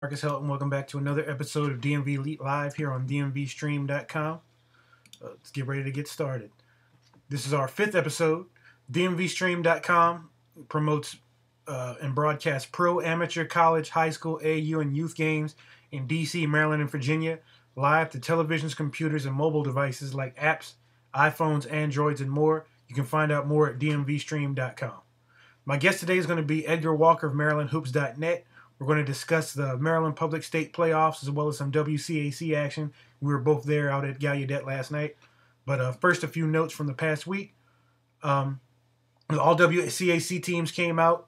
Marcus Helton. Welcome back to another episode of DMVElite Live here on DMVSTREAM.COM. Let's get ready to get started. This is our fifth episode. DMVSTREAM.COM promotes and broadcasts pro, amateur, college, high school, AU, and youth games in DC, Maryland, and Virginia live to televisions, computers, and mobile devices like apps, iPhones, Androids, and more. You can find out more at DMVStream.com. My guest today is going to be Edgar Walker of MarylandHoops.net. We're going to discuss the Maryland Public State playoffs as well as some WCAC action. We were both there out at Gallaudet last night. But first, a few notes from the past week. All WCAC teams came out.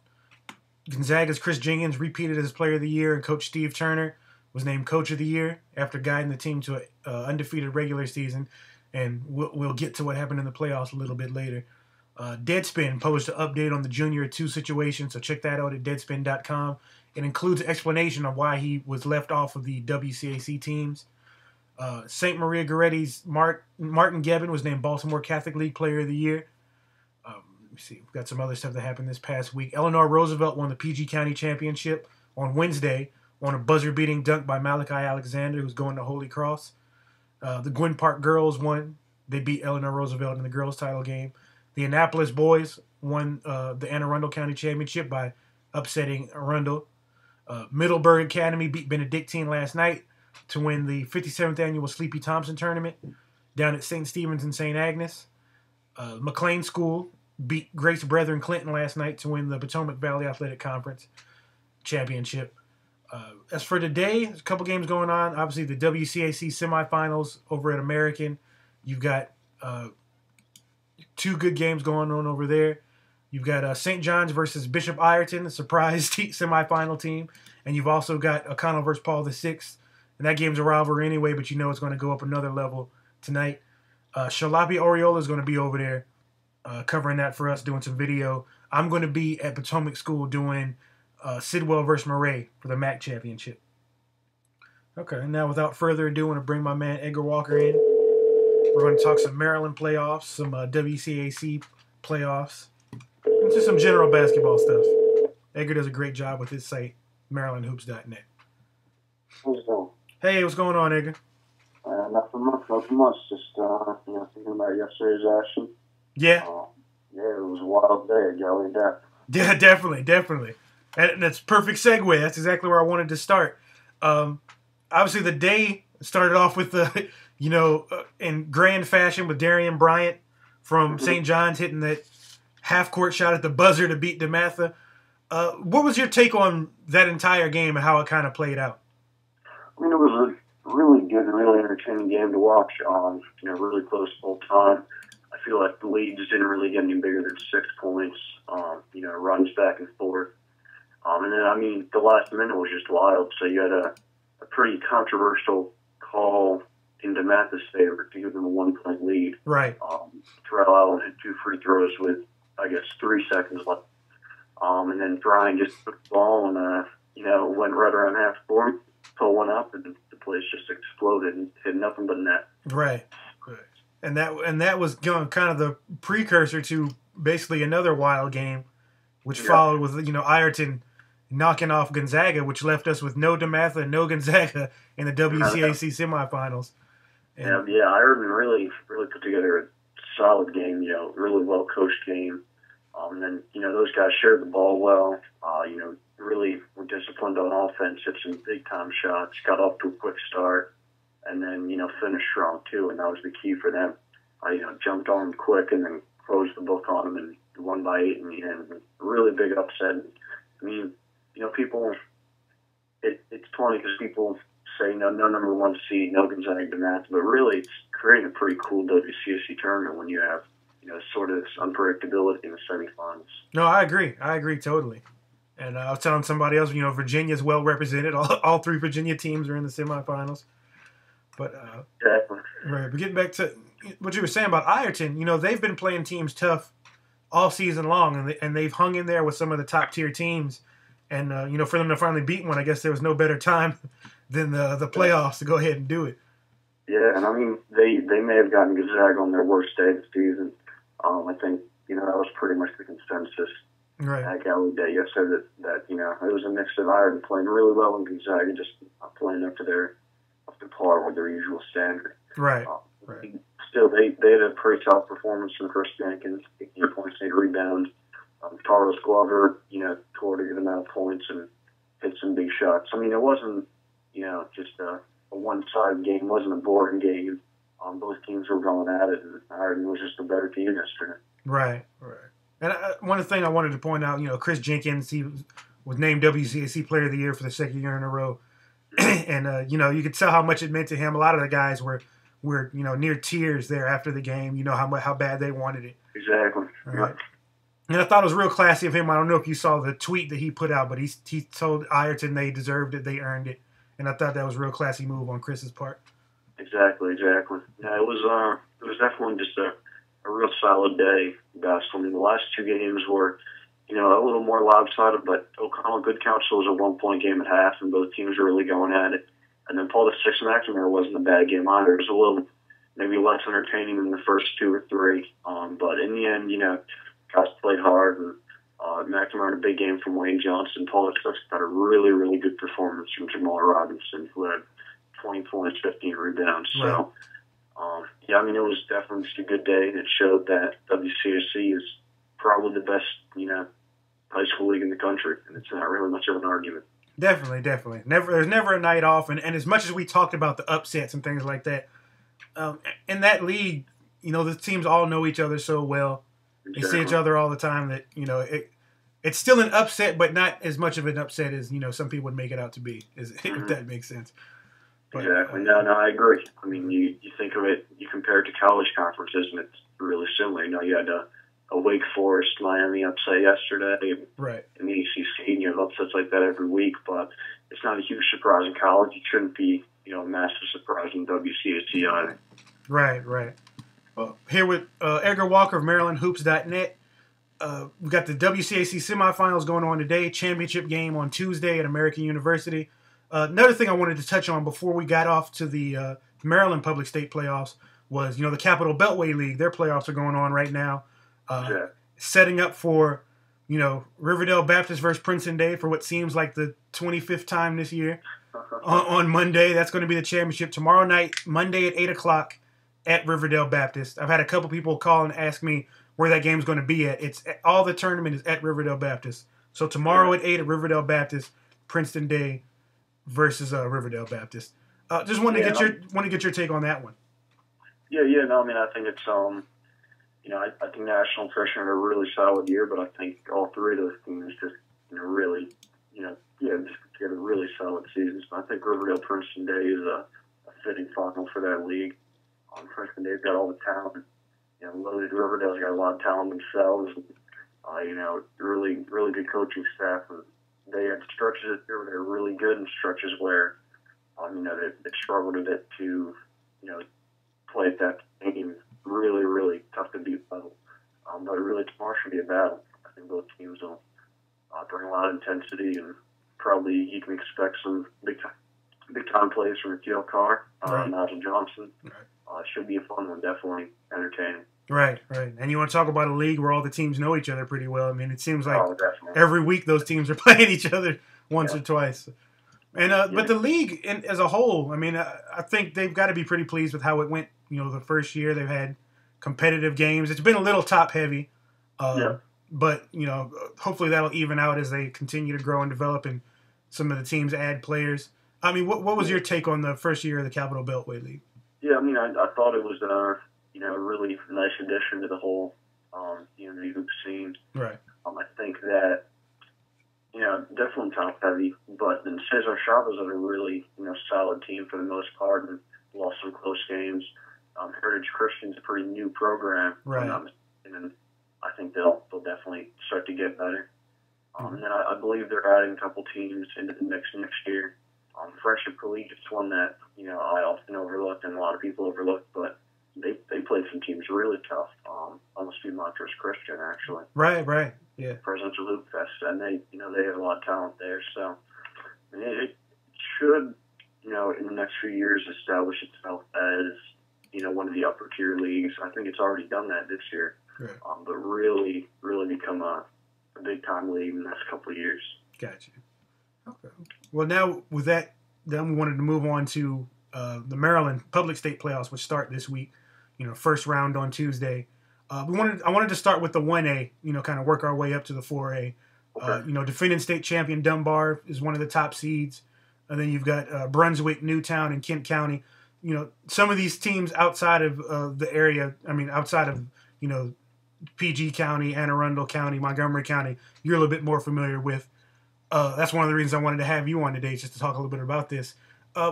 Gonzaga's Chris Jenkins repeated as Player of the Year, and Coach Steve Turner was named Coach of the Year after guiding the team to an undefeated regular season. And we'll get to what happened in the playoffs a little bit later. Deadspin published an update on the Junior 2 situation, so check that out at deadspin.com. It includes an explanation of why he was left off of the WCAC teams. St. Maria Goretti's Martin Gebbin was named Baltimore Catholic League Player of the Year. Let me see. We've got some other stuff that happened this past week. Eleanor Roosevelt won the PG County Championship on Wednesday on a buzzer-beating dunk by Malachi Alexander, who's going to Holy Cross. The Gwynn Park girls won. They beat Eleanor Roosevelt in the girls' title game. The Annapolis boys won the Anne Arundel County Championship by upsetting Arundel. Middleburg Academy beat Benedictine last night to win the 57th annual Sleepy Thompson tournament down at St. Stephen's and St. Agnes. McLean School beat Grace Brethren Clinton last night to win the Potomac Valley Athletic Conference championship. As for today, there's a couple games going on. Obviously, the WCAC semifinals over at American. You've got two good games going on over there. You've got St. John's versus Bishop Ireton, a surprise semifinal team. And you've also got O'Connell versus Paul VI. And that game's a rivalry anyway, but you know it's going to go up another level tonight. Shalapi Oriola is going to be over there covering that for us, doing some video. I'm going to be at Potomac School doing Sidwell versus Murray for the MAC championship. Okay, now without further ado, I want to bring my man Edgar Walker in. We're going to talk some Maryland playoffs, some WCAC playoffs, and just some general basketball stuff. Edgar does a great job with his site, MarylandHoops.net. What's going? Hey, what's going on, Edgar? Nothing much. Just thinking about yesterday's action. Yeah. Yeah, it was a wild day at Gallaudet. Yeah, definitely. And that's a perfect segue. That's exactly where I wanted to start. Obviously, the day started off with the, in grand fashion with Darian Bryant from St. John's hitting that half-court shot at the buzzer to beat DeMatha. What was your take on that entire game and how it kind of played out? I mean, it was a really good, really entertaining game to watch. Really close the whole time. I feel like the lead just didn't really get any bigger than 6 points. Runs back and forth. And then, the last minute was just wild. So you had a pretty controversial call in DeMatha's favor to give them a 1-point lead. Right. Terrell Allen hit 2 free throws with, 3 seconds left. And then Brian just took the ball and, went right around half court, pulled one up, and the place just exploded and hit nothing but net. Right. And that was kind of the precursor to basically another wild game, which followed with, Ireton knocking off Gonzaga, which left us with no DeMatha and no Gonzaga in the WCAC semifinals. And Ireton really put together a solid game, really well-coached game. And then, those guys shared the ball well, really were disciplined on offense, hit some big-time shots, got off to a quick start, and then, finished strong, too, and that was the key for them. Jumped on them quick and then closed the book on them and won by 8 in the end. Really big upset. People, it's funny because people say no number 1 seed, no Gonzaga DeMatha, but really it's creating a pretty cool WCAC tournament when you have, sort of this unpredictability in the semifinals. No, I agree totally. And I was telling somebody else, Virginia's well represented. All 3 Virginia teams are in the semifinals. But Exactly. Right. But getting back to what you were saying about Ireton, they've been playing teams tough all season long, and they've hung in there with some of the top tier teams. And for them to finally beat one, I guess there was no better time than the playoffs to go ahead and do it. Yeah, and they may have gotten Gonzaga on their worst day of the season. I think that was pretty much the consensus. Right. at Gallaudet yesterday that you know, it was a mix of Ireland playing really well and Gonzaga just playing up to par with their usual standard. Right. Uh, Right. Still, they had a pretty tough performance from Chris Jenkins, 18 points, 8 rebounds. Carlos Glover, you know, scored a good amount of points and hit some big shots. I mean, it wasn't, you know, just a one-sided game. It wasn't a boring game. Both teams were going at it, and Ireland was just a better team yesterday. Right. Right. And one thing I wanted to point out, you know, Chris Jenkins, he was named WCAC Player of the Year for the second year in a row. And, you know, you could tell how much it meant to him. A lot of the guys were you know, near tears there after the game. You know how bad they wanted it. Exactly. Right. And I thought it was real classy of him. I don't know if you saw the tweet that he put out, but he told Ireton they deserved it, they earned it. And I thought that was a real classy move on Chris's part. Exactly. Yeah, it was definitely just a real solid day in basketball. I mean, the last two games were, you know, a little more lopsided, but O'Connell Good Counsel was a 1-point game at half, and both teams were really going at it. And then Paul VI McNamara wasn't a bad game either. It was a little maybe less entertaining than the first two or three. But in the end, you know, guys played hard, and McNamara had a big game from Wayne Johnson. Paul VI got a really, really good performance from Jamal Robinson, who had 20 points, 15 rebounds. Right. So, yeah, I mean, it was definitely just a good day, and it showed that WCAC is probably the best, you know, high school league in the country, and it's not really much of an argument. Definitely. There's never a night off. And as much as we talked about the upsets and things like that, in that league, you know, the teams all know each other so well. They see each other all the time that, you know, it's still an upset, but not as much of an upset as, you know, some people would make it out to be, if that makes sense. But, exactly. No, I agree. I mean, you think of it, you compare it to college conferences, and it's really similar. You know, you had a Wake Forest, Miami upset yesterday, right, in the ACC, and you have upsets like that every week, but it's not a huge surprise in college. It shouldn't be, you know, a massive surprise in WCAC either. Right. Well, here with Edgar Walker of MarylandHoops.net, we've got the WCAC semifinals going on today, championship game on Tuesday at American University. Another thing I wanted to touch on before we got off to the Maryland Public State playoffs was, you know, the Capital Beltway League. Their playoffs are going on right now. Setting up for, you know, Riverdale Baptist versus Princeton Day for what seems like the 25th time this year. On Monday, that's going to be the championship. Tomorrow night, Monday at 8 o'clock at Riverdale Baptist. I've had a couple people call and ask me where that game's going to be at. All the tournament is at Riverdale Baptist. So tomorrow at 8 at Riverdale Baptist, Princeton Day versus Riverdale Baptist. Just want to get your take on that one. Yeah. No, I mean, I think it's you know, I think National Christian had a really solid year, but I think all three of those teams just, you know, really, you know, just get a really solid season. So I think Riverdale Princeton Day is a fitting final for that league. Princeton Day's got all the talent. You know, loaded Riverdale's got a lot of talent themselves. You know, really good coaching staff. And they had stretches where they were really good and stretches where, you know, they struggled a bit to, you know, play at that game. Really tough to beat level. But really tomorrow should be a battle. I think both teams will bring a lot of intensity, and probably you can expect some big time plays from Akil Carr, Nigel Johnson. Right. It should be a fun one, definitely entertaining. Right. And you want to talk about a league where all the teams know each other pretty well. I mean, it seems like every week those teams are playing each other once or twice. And but the league as a whole, I mean, I think they've got to be pretty pleased with how it went. You know, the first year they've had competitive games. It's been a little top heavy, but you know, hopefully that'll even out as they continue to grow and develop, and some of the teams add players. I mean, what was your take on the first year of the Capital Beltway League? Yeah, I mean, I thought it was you know, a really nice addition to the whole DMV hoop scene. Right. I think that, you know, definitely top heavy, but then Cesar Chavez is a really, you know, solid team for the most part, and lost some close games. Heritage Christian's a pretty new program, right? And I think they'll definitely start to get better. And then I believe they're adding a couple teams into the mix next year. Friendship Collegiate's one that, you know, I often overlooked and a lot of people overlooked, but they played some teams really tough. Almost beat Montrose Christian, actually. Right. Yeah. Presidential Hoop Fest, and they have a lot of talent there. So it should, you know, in the next few years establish itself as, you know, one of the upper tier leagues. I think it's already done that this year. Right. But really become a big-time league in the next couple of years. Gotcha. Okay. Well, now with that, then we wanted to move on to the Maryland Public State Playoffs, which start this week. First round on Tuesday. I wanted to start with the 1A. Kind of work our way up to the 4A. Okay. Defending state champion Dunbar is one of the top seeds, and then you've got Brunswick, Newtown, and Kent County. Some of these teams outside of the area. I mean, outside of PG County, Anne Arundel County, Montgomery County, you're a little bit more familiar with. That's one of the reasons I wanted to have you on today, just to talk a little bit about this.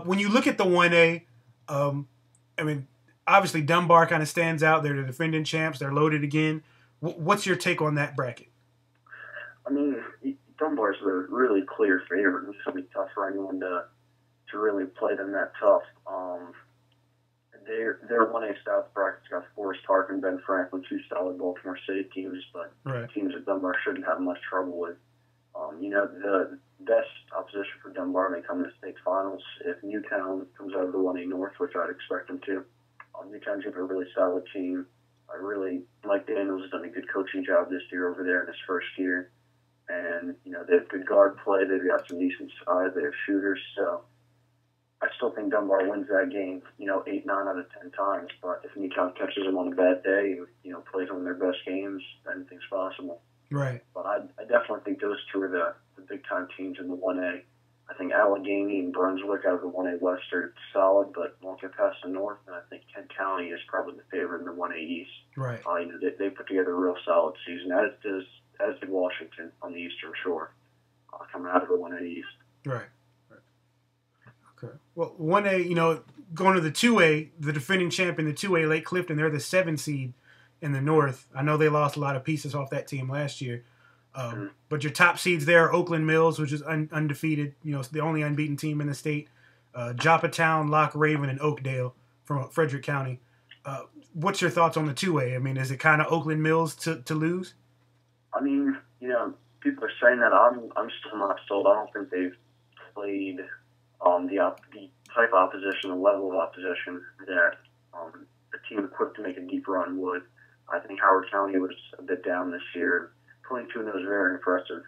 When you look at the 1A, I mean, obviously Dunbar kind of stands out. They're the defending champs. They're loaded again. What's your take on that bracket? I mean, Dunbar's a really clear favorite. It's going to be tough for anyone to really play them that tough. Their 1A South bracket's got Forest Park and Ben Franklin, two solid Baltimore City teams, but right. Teams that Dunbar shouldn't have much trouble with. The best opposition for Dunbar may come in the state finals if Newtown comes out of the 1A North, which I'd expect them to. Newtown's got a really solid team. Mike Daniels has done a good coaching job this year over there in his first year. And, they have good guard play. They've got some decent size. They have shooters. So I still think Dunbar wins that game, 8, 9 out of 10 times. But if Newtown catches them on a bad day, plays one of their best games, anything's possible. Right. But I definitely think those two are the big-time teams in the 1A. I think Allegheny and Brunswick out of the 1A West are solid, but won't get past the North. And I think Kent County is probably the favorite in the 1A East. Right. They put together a real solid season, as did Washington on the Eastern Shore, coming out of the 1A East. Right. Okay. Well, 1A, going to the 2A, the defending champion, the 2A, Lake Clifton, they're the 7 seed in the North. I know they lost a lot of pieces off that team last year. But your top seeds there are Oakland Mills, which is undefeated, the only unbeaten team in the state. Joppatown, Lock Raven, and Oakdale from Frederick County. What's your thoughts on the 2A? I mean, is it kind of Oakland Mills to lose? I mean, people are saying that. I'm still not sold. I don't think they've played the type of opposition, the level of opposition that a team equipped to make a deep run would. I think Howard County was a bit down this year. 22-0 is very impressive,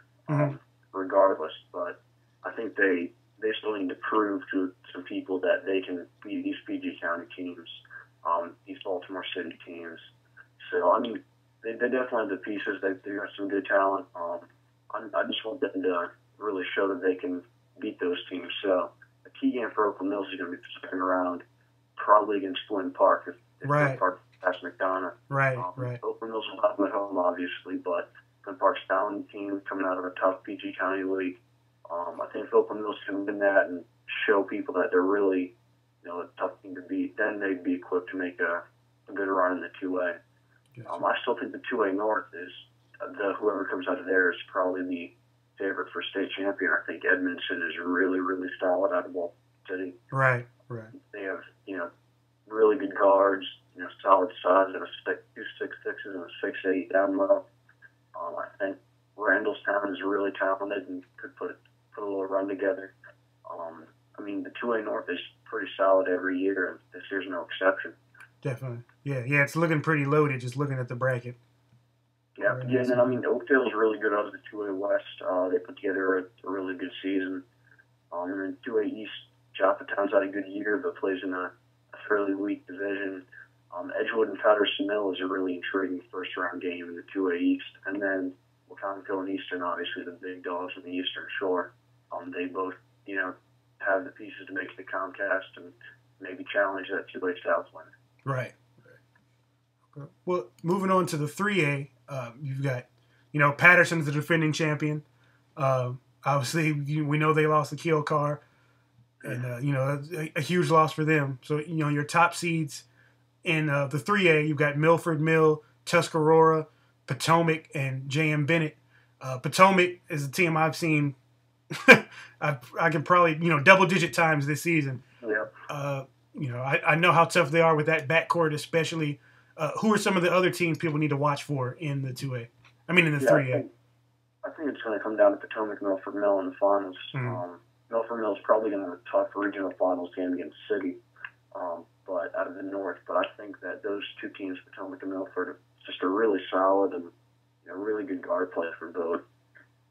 regardless. But I think they still need to prove to some people that they can beat these PG County teams, these Baltimore City teams. So, I mean, they definitely have the pieces. They've got some good talent. I just want them to really show that they can beat those teams. So, a key game for Oakland Mills is going to be the second round, probably against Flynn Park if right. Flynn Park past McDonough. Right. Oakland Mills will have them at home, obviously, but Flynn Park's talented team coming out of a tough PG County league. I think if Oakland Mills can win that and show people that they're really, a tough team to beat, then they'd be equipped to make a good run in the 2A. Gotcha. I still think the 2A North is whoever comes out of there is probably the favorite for state champion. I think Edmondson is really, really solid out of Baltimore City. Right. They have, really good guards, solid size, and two 6'6" and a 6'8" down low. I think Randallstown is really talented and could put a little run together. I mean, the 2A North is pretty solid every year, and this year's no exception. Definitely. Yeah, it's looking pretty loaded just looking at the bracket. Yeah, and then, I mean, Oakdale's really good out of the 2A West. They put together a really good season. And then 2A East, Joppatown's had a good year, but plays in a fairly weak division. Edgewood and Patterson Mill is a really intriguing first-round game in the 2A East. And then Wacomico and Eastern, obviously the big dogs on the Eastern Shore. They both, have the pieces to make the Comcast and maybe challenge that 2A South win. Right. Okay. Well, moving on to the 3A, you've got, Patterson's the defending champion. Obviously, we know they lost the Keel Car, and, a huge loss for them. So, your top seeds in the 3A, you've got Milford, Mill, Tuscarora, Potomac, and J.M. Bennett. Potomac is a team I've seen, I can probably, double-digit times this season. Yeah. I know how tough they are with that backcourt, especially. Who are some of the other teams people need to watch for in the 2A? I mean, in the 3A. I think it's going to come down to Potomac, Milford, Mill in the finals. Milford Mill is probably going to have a tough regional finals game against City, but out of the North. But I think that those two teams, Potomac and Milford, just are really solid and really good guard play for both.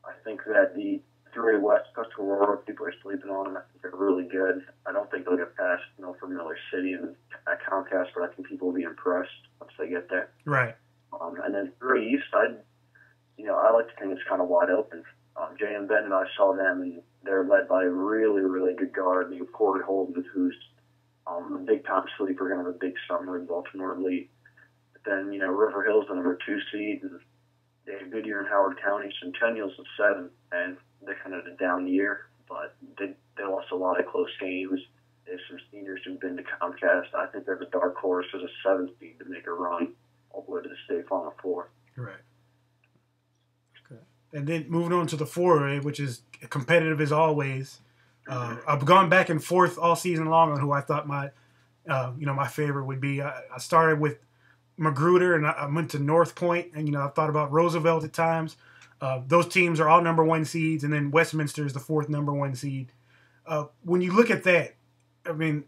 I think that the three West Coast Aurora people are sleeping on them. I think they're really good. I don't think they'll get past, for Miller City and at Comcast, but I think people will be impressed once they get there. Right. And then 3 East, I like to think it's kind of wide open. Jay and Ben and I saw them, and they're led by a really, really good guard named Corey Holden, who's a big-time sleeper, going to have a big summer in Baltimore Elite. But then, River Hill's the number 2 seed, and they had Goodyear and Howard County. Centennial's the 7, and they kind of had a down year, but they lost a lot of close games. They have some seniors who've been to Comcast. I think they're the dark horse as a 7th seed to make a run all the way to the state Final Four. Right. Okay. And then moving on to the 4A, which is competitive as always. I've gone back and forth all season long on who I thought my favorite would be. I started with Magruder, and I went to North Point, and I thought about Roosevelt at times. Those teams are all number 1 seeds, and then Westminster is the 4th number 1 seed. When you look at that, I mean,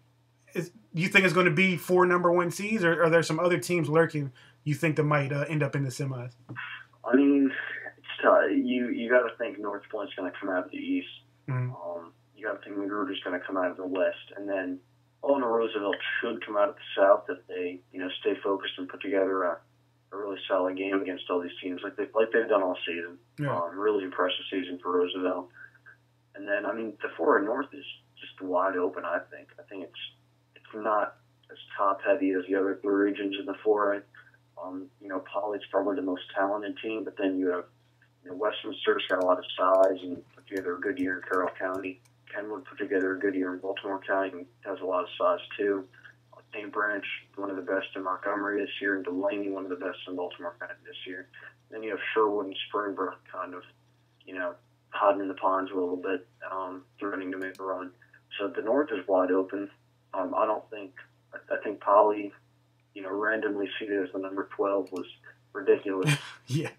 do you think it's going to be 4 number 1 seeds, or are there some other teams lurking you think that might end up in the semis? I mean, it's tough. You got to think North Point's going to come out of the East. Mm-hmm. You got to think Magruder's going to come out of the West, and then Roosevelt should come out of the South if they stay focused and put together a really solid game against all these teams like they've done all season. Yeah. Really impressive season for Roosevelt. And then the 4A North is just wide open. I think it's not as top heavy as the other 3 regions in the 4A. Poly's probably the most talented team, but then you have Westminster's got a lot of size and put together a good year in Carroll County. Kenwood put together a good year in Baltimore County and has a lot of size too. St. Branch, one of the best in Montgomery this year, and Delaney, one of the best in Baltimore County this year. Then you have Sherwood and Springbrook kind of, hiding in the ponds a little bit, threatening to make a run. So the North is wide open. I think Poly, randomly seated as the number 12 was ridiculous. Yeah.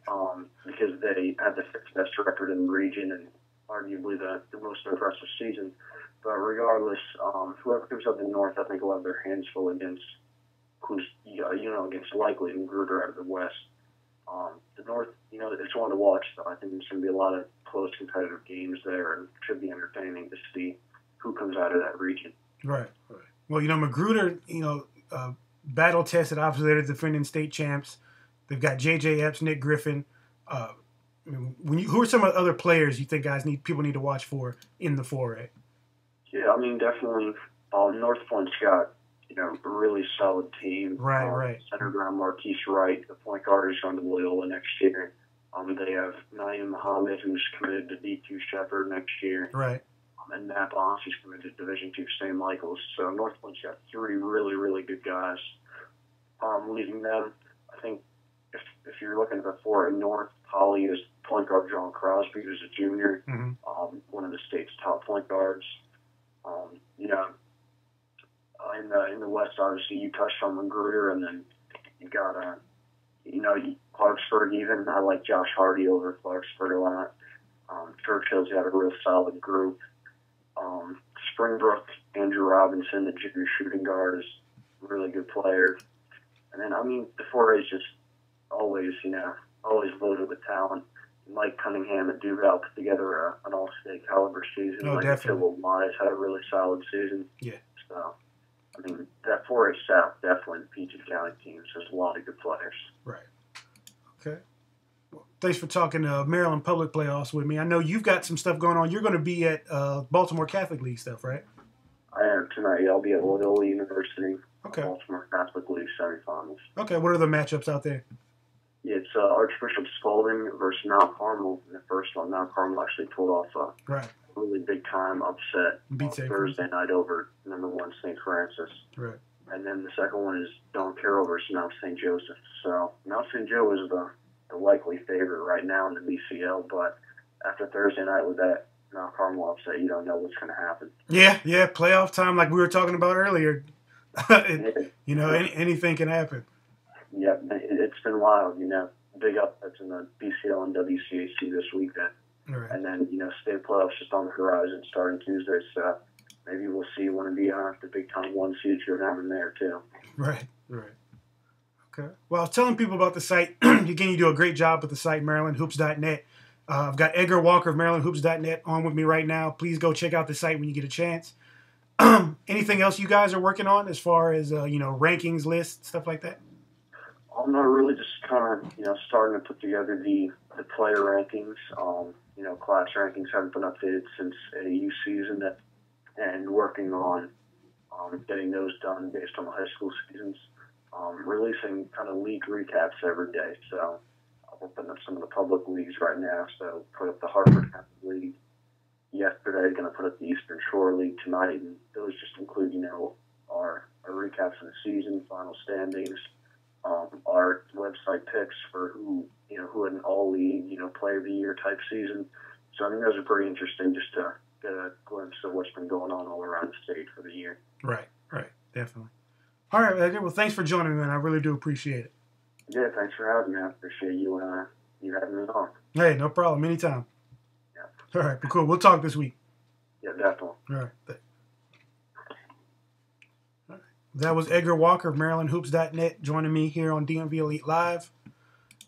Because they had the 5th best record in the region and arguably the most impressive season. But regardless, whoever comes up in the North, I think will have their hands full against against likely Magruder out of the West. The North, it's one to watch, though. I think there's going to be a lot of close competitive games there, and it should be entertaining to see who comes out of that region. Right. Well, Magruder, battle tested. Obviously, they're the defending state champs. They've got J.J. Epps, Nick Griffin. Who are some of the other players you think people need to watch for in the 4A? Yeah, definitely. North Point's got a really solid team. Right. Center ground Marquise Wright, the point guard, is going to Loyola next year. They have Naeem Muhammad, who's committed to D2 Shepherd next year. Right. And Matt Bonds, who's committed to Division II St. Michael's. So North Point's got 3 really, really good guys. Leaving them, I think if you're looking at the 4A North, Poly is point guard John Crosby, who's a junior, one of the state's top point guards. In the West, obviously, you touched on Magruder, and then you got, Clarksburg even. I like Josh Hardy over Clarksburg a lot. Churchill's got a real solid group. Springbrook, Andrew Robinson, the junior shooting guard, is a really good player. And then, the 4A is just always loaded with talent. Mike Cunningham at Duval put together an all-state caliber season. Oh, definitely. Phil Wise had a really solid season. Yeah. So, that 4A South, definitely the PG County teams, there's a lot of good players. Right. Okay. Well, thanks for talking Maryland Public Playoffs with me. I know you've got some stuff going on. You're going to be at Baltimore Catholic League stuff, right? I am tonight. I'll be at Loyola University. Okay. Baltimore Catholic League semifinals. Okay. What are the matchups out there? Yeah, it's Archbishop Spalding versus Mount Carmel. In the first one, Mount Carmel actually pulled off a really big-time upset on Thursday night over number 1 St. Francis. Right. And then the second one is Don Carroll versus Mount St. Joseph. So Mount St. Joe is the likely favorite right now in the BCL, but after Thursday night with that Mount Carmel upset, you don't know what's going to happen. Yeah, playoff time like we were talking about earlier. Anything can happen. Yeah, it's been wild, big upsets in the BCL and WCAC this weekend. Right. And then, state playoffs just on the horizon starting Tuesday, so maybe we'll see one of the big-time 1 seeds go down in there, too. Right. Okay. Well, I was telling people about the site. Again, you do a great job with the site, MarylandHoops.net. I've got Edgar Walker of MarylandHoops.net on with me right now. Please go check out the site when you get a chance. Anything else you guys are working on as far as rankings, lists, stuff like that? I'm not really, just kind of starting to put together the player rankings. Class rankings haven't been updated since AU season, and working on getting those done based on the high school seasons. Releasing kind of league recaps every day. So we're putting up some of the public leagues right now. So put up the Hartford County League yesterday. Going to put up the Eastern Shore League tonight, and those just include our recaps of the season, final standings, our website picks for who had an all league player of the year type season. So I think those are pretty interesting, just to get a glimpse of what's been going on all around the state for the year. Right, definitely. All right, Edgar. Well, thanks for joining me, man. I really do appreciate it. Yeah, thanks for having me. I appreciate you having me on. Hey, no problem. Anytime. Yeah. All right, cool. We'll talk this week. Yeah, definitely. All right. That was Edgar Walker of MarylandHoops.net joining me here on DMVElite Live.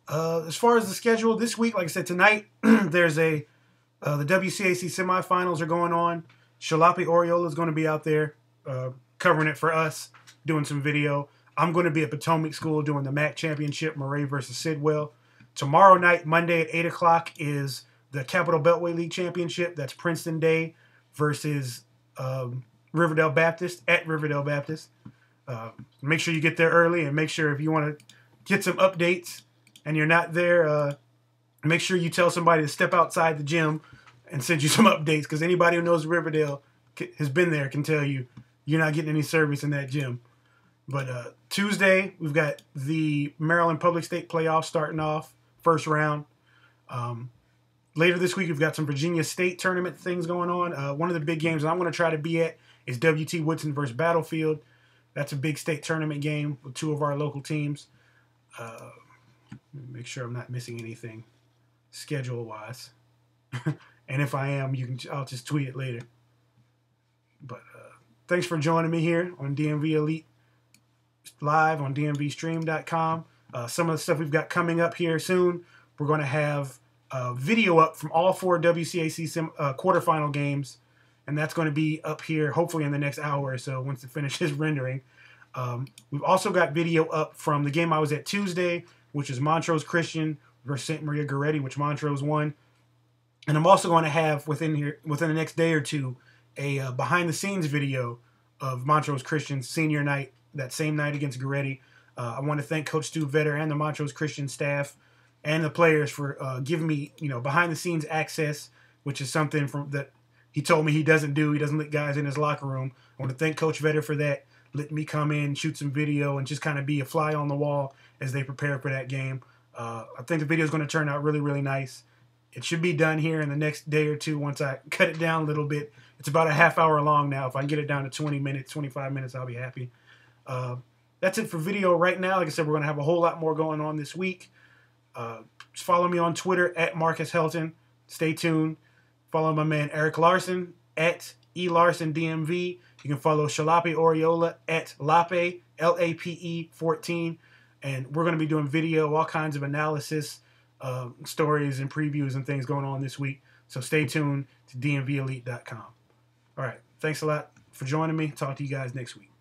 As far as the schedule this week, like I said, tonight there's the WCAC semifinals are going on. Jalopy Oriola is going to be out there covering it for us, doing some video. I'm going to be at Potomac School doing the MAC Championship, Murray versus Sidwell. Tomorrow night, Monday at 8 o'clock, is the Capital Beltway League Championship. That's Princeton Day versus Riverdale Baptist at Riverdale Baptist. Make sure you get there early, and make sure if you want to get some updates and you're not there, make sure you tell somebody to step outside the gym and send you some updates, because anybody who knows Riverdale has been there can tell you you're not getting any service in that gym. But Tuesday, we've got the Maryland Public State Playoffs starting off, first round. Later this week, we've got some Virginia State tournament things going on. One of the big games I'm going to try to be at is W.T. Woodson versus Battlefield. That's a big state tournament game with two of our local teams. Make sure I'm not missing anything schedule-wise. And if I am, I'll just tweet it later. But thanks for joining me here on DMVElite Live on DMVSTREAM.COM. Some of the stuff we've got coming up here soon. We're going to have a video up from all 4 WCAC quarterfinal games, and that's going to be up here hopefully in the next hour or so once it finishes rendering. We've also got video up from the game I was at Tuesday, which is Montrose Christian versus St. Maria Goretti, which Montrose won. And I'm also going to have within the next day or two a behind-the-scenes video of Montrose Christian's senior night, that same night against Goretti. I want to thank Coach Stu Vetter and the Montrose Christian staff and the players for giving me, behind-the-scenes access, which is something that he told me he doesn't do. He doesn't let guys in his locker room. I want to thank Coach Vetter for that, letting me come in, shoot some video, and just kind of be a fly on the wall as they prepare for that game. I think the video is going to turn out really, really nice. It should be done here in the next day or two once I cut it down a little bit. It's about a half hour long now. If I can get it down to 20 minutes, 25 minutes, I'll be happy. That's it for video right now. Like I said, we're going to have a whole lot more going on this week. Just follow me on Twitter at Marcus Helton. Stay tuned. Follow my man Eric Larson at eLarsonDMV. You can follow Jalopy Oriola at Lape, Lape 14. And we're going to be doing video, all kinds of analysis, stories and previews and things going on this week. So stay tuned to DMVElite.com. All right. Thanks a lot for joining me. Talk to you guys next week.